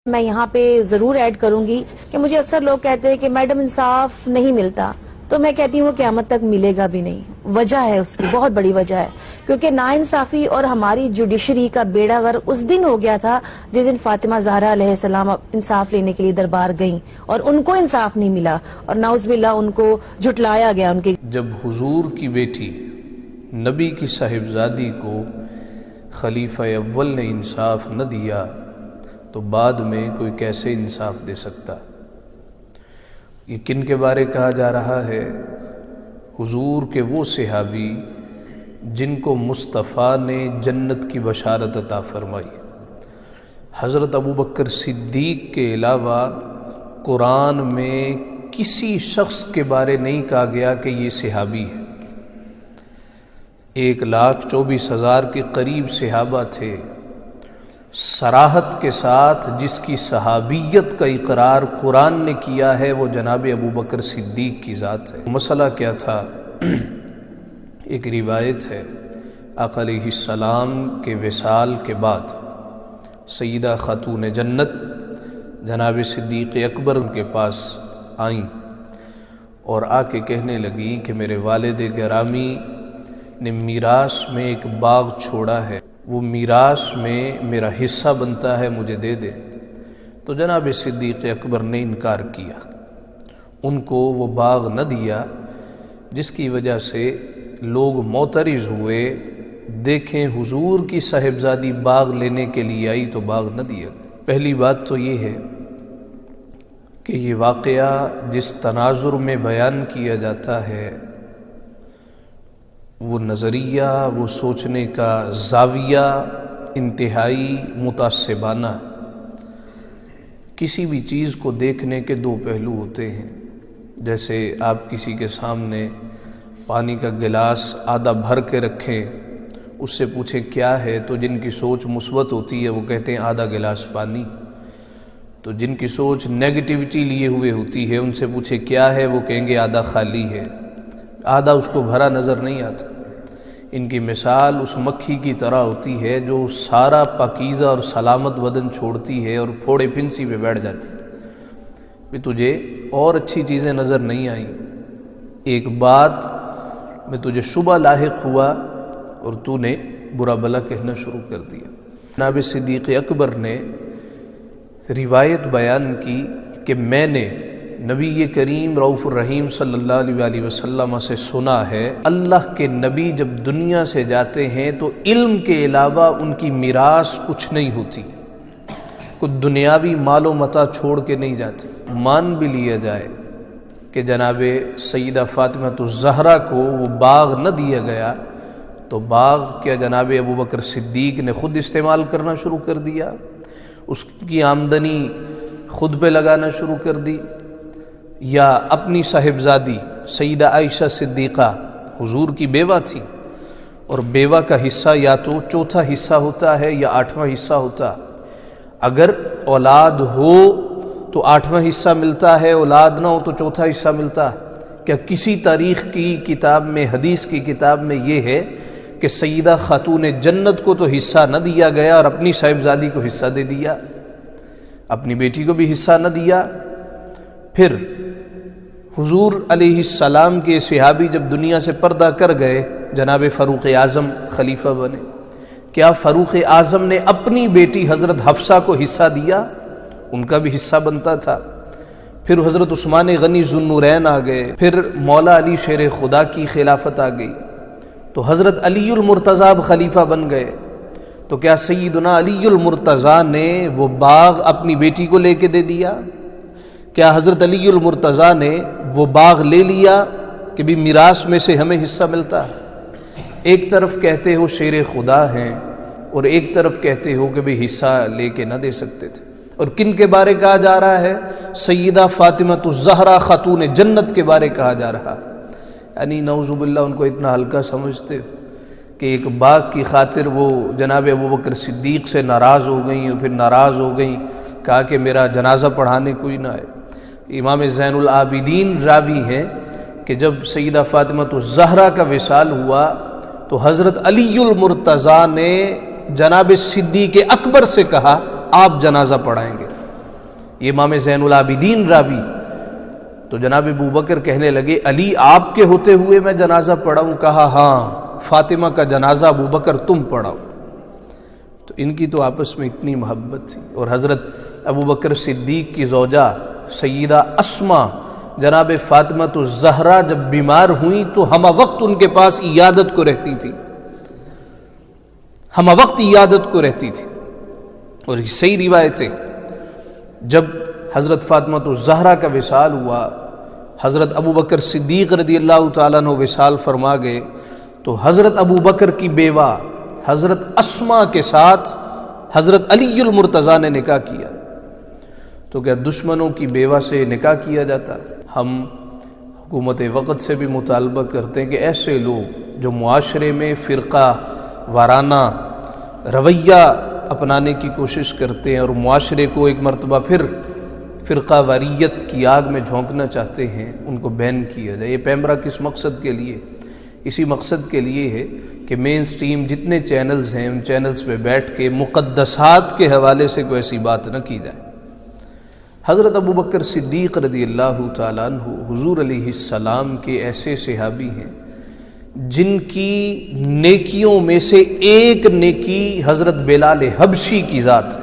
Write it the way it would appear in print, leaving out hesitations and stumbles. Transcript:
میں یہاں پہ ضرور ایڈ کروں گی کہ مجھے اکثر لوگ کہتے ہیں کہ میڈم انصاف نہیں ملتا، تو میں کہتی ہوں قیامت تک ملے گا بھی نہیں۔ وجہ ہے اس کی، بہت بڑی وجہ ہے، کیونکہ ناانصافی اور ہماری جوڈیشری کا بیڑا غر اس دن ہو گیا تھا جس دن فاطمہ زہرا علیہ السلام انصاف لینے کے لیے دربار گئیں اور ان کو انصاف نہیں ملا اور نعوذ باللہ ان کو جھٹلایا گیا۔ ان کے جب حضور کی بیٹی نبی کی صاحبزادی کو خلیفہ اول نے انصاف نہ دیا تو بعد میں کوئی کیسے انصاف دے سکتا؟ یہ کن کے بارے کہا جا رہا ہے؟ حضور کے وہ صحابی جن کو مصطفیٰ نے جنت کی بشارت عطا فرمائی۔ حضرت ابوبکر صدیق کے علاوہ قرآن میں کسی شخص کے بارے نہیں کہا گیا کہ یہ صحابی ہے۔ 1,24,000 کے قریب صحابہ تھے۔ صراحت کے ساتھ جس کی صحابیت کا اقرار قرآن نے کیا ہے وہ جناب ابوبکر صدیق کی ذات ہے۔ مسئلہ کیا تھا؟ ایک روایت ہے، آقا علیہ السلام کے وصال کے بعد سیدہ خاتون جنت جناب صدیق اکبر ان کے پاس آئیں اور آ کے کہنے لگیں کہ میرے والد گرامی نے میراث میں ایک باغ چھوڑا ہے، وہ میراث میں میرا حصہ بنتا ہے، مجھے دے دے۔ تو جناب صدیق اکبر نے انکار کیا، ان کو وہ باغ نہ دیا، جس کی وجہ سے لوگ معترض ہوئے۔ دیکھیں حضور کی صاحبزادی باغ لینے کے لیے آئی تو باغ نہ دیا۔ پہلی بات تو یہ ہے کہ یہ واقعہ جس تناظر میں بیان کیا جاتا ہے وہ نظریہ، وہ سوچنے کا زاویہ انتہائی متعصبانہ۔ کسی بھی چیز کو دیکھنے کے دو پہلو ہوتے ہیں۔ جیسے آپ کسی کے سامنے پانی کا گلاس آدھا بھر کے رکھیں، اس سے پوچھیں کیا ہے، تو جن کی سوچ مثبت ہوتی ہے وہ کہتے ہیں آدھا گلاس پانی، تو جن کی سوچ نیگیٹیوٹی لیے ہوئے ہوتی ہے ان سے پوچھیں کیا ہے، وہ کہیں گے آدھا خالی ہے، آدھا اس کو بھرا نظر نہیں آتا۔ ان کی مثال اس مکھی کی طرح ہوتی ہے جو سارا پاکیزہ اور سلامت بدن چھوڑتی ہے اور پھوڑے پھنسی پہ بیٹھ جاتی ہے۔ بھی تجھے اور اچھی چیزیں نظر نہیں آئیں، ایک بات میں تجھے شبہ لاحق ہوا اور تو نے برا بلا کہنا شروع کر دیا۔ جناب صدیق اکبر نے روایت بیان کی کہ میں نے نبی کریم رؤوف الرحیم صلی اللہ علیہ وسلم سے سنا ہے، اللہ کے نبی جب دنیا سے جاتے ہیں تو علم کے علاوہ ان کی میراث کچھ نہیں ہوتی، کچھ دنیاوی مال و متاع چھوڑ کے نہیں جاتے۔ مان بھی لیا جائے کہ جناب سیدہ فاطمہ الزہرا کو وہ باغ نہ دیا گیا تو باغ کیا جناب ابوبکر صدیق نے خود استعمال کرنا شروع کر دیا، اس کی آمدنی خود پہ لگانا شروع کر دی، یا اپنی صاحبزادی سیدہ عائشہ صدیقہ حضور کی بیوہ تھی، اور بیوہ کا حصہ یا تو چوتھا حصہ ہوتا ہے یا 8واں حصہ ہوتا۔ اگر اولاد ہو تو 8واں حصہ ملتا ہے، اولاد نہ ہو تو چوتھا حصہ ملتا ہے۔ کیا کسی تاریخ کی کتاب میں، حدیث کی کتاب میں یہ ہے کہ سیدہ خاتون جنت کو تو حصہ نہ دیا گیا اور اپنی صاحبزادی کو حصہ دے دیا، اپنی بیٹی کو بھی حصہ نہ دیا؟ پھر حضور علیہ السلام کے صحابی جب دنیا سے پردہ کر گئے، جناب فاروق اعظم خلیفہ بنے، کیا فاروق اعظم نے اپنی بیٹی حضرت حفصہ کو حصہ دیا؟ ان کا بھی حصہ بنتا تھا۔ پھر حضرت عثمان غنی ذو النورین آ گئے، پھر مولا علی شیر خدا کی خلافت آ گئی، تو حضرت علی المرتضیٰ خلیفہ بن گئے، تو کیا سیدنا علی المرتضیٰ نے وہ باغ اپنی بیٹی کو لے کے دے دیا؟ کیا حضرت علی المرتضیٰ نے وہ باغ لے لیا کہ بھی میراث میں سے ہمیں حصہ ملتا ہے؟ ایک طرف کہتے ہو شیر خدا ہیں اور ایک طرف کہتے ہو کہ بھی حصہ لے کے نہ دے سکتے تھے۔ اور کن کے بارے کہا جا رہا ہے؟ سیدہ فاطمہ الزہرا خاتون جنت کے بارے کہا جا رہا، یعنی نعوذ باللہ ان کو اتنا ہلکا سمجھتے ہو کہ ایک باغ کی خاطر وہ جناب ابوبکر صدیق سے ناراض ہو گئیں، اور پھر ناراض ہو گئیں، کہا کہ میرا جنازہ پڑھانے کوئی نہ آئے۔ امام زین العابدین راوی ہیں کہ جب سیدہ فاطمہ الزہرا کا وصال ہوا تو حضرت علی المرتضیٰ نے جناب صدیق اکبر سے کہا آپ جنازہ پڑھائیں گے۔ یہ امام زین العابدین راوی. تو جناب ابو بکر کہنے لگے علی آپ کے ہوتے ہوئے میں جنازہ پڑھاؤں؟ کہا ہاں فاطمہ کا جنازہ ابو بکر تم پڑھاؤ. تو ان کی تو آپس میں اتنی محبت تھی. اور حضرت ابو بکر صدیق کی زوجہ سیدہ اسما جناب فاطمہ الزہرا جب بیمار ہوئیں تو ہمہ وقت ان کے پاس عیادت کو رہتی تھی، ہمہ وقت عیادت کو رہتی تھی. اور یہ صحیح روایت ہے. جب حضرت فاطمہ الزہرا کا وصال ہوا، حضرت ابو بکر صدیق رضی اللہ تعالیٰ عنہ وصال فرما گئے، تو حضرت ابو بکر کی بیوہ حضرت اسما کے ساتھ حضرت علی المرتضیٰ نے نکاح کیا. تو کیا دشمنوں کی بیوہ سے نکاح کیا جاتا؟ ہم حکومت وقت سے بھی مطالبہ کرتے ہیں کہ ایسے لوگ جو معاشرے میں فرقہ وارانہ رویہ اپنانے کی کوشش کرتے ہیں اور معاشرے کو ایک مرتبہ پھر فرقہ واریت کی آگ میں جھونکنا چاہتے ہیں، ان کو بین کیا جائے. یہ پیمرا کس مقصد کے لیے؟ اسی مقصد کے لیے ہے کہ مین سٹریم جتنے چینلز ہیں ان چینلز پہ بیٹھ کے مقدسات کے حوالے سے کوئی ایسی بات نہ کی جائے. حضرت ابو بکر صدیق رضی اللہ تعالیٰ عنہ حضور علیہ السلام کے ایسے صحابی ہیں جن کی نیکیوں میں سے ایک نیکی حضرت بلال حبشی کی ذات ہے.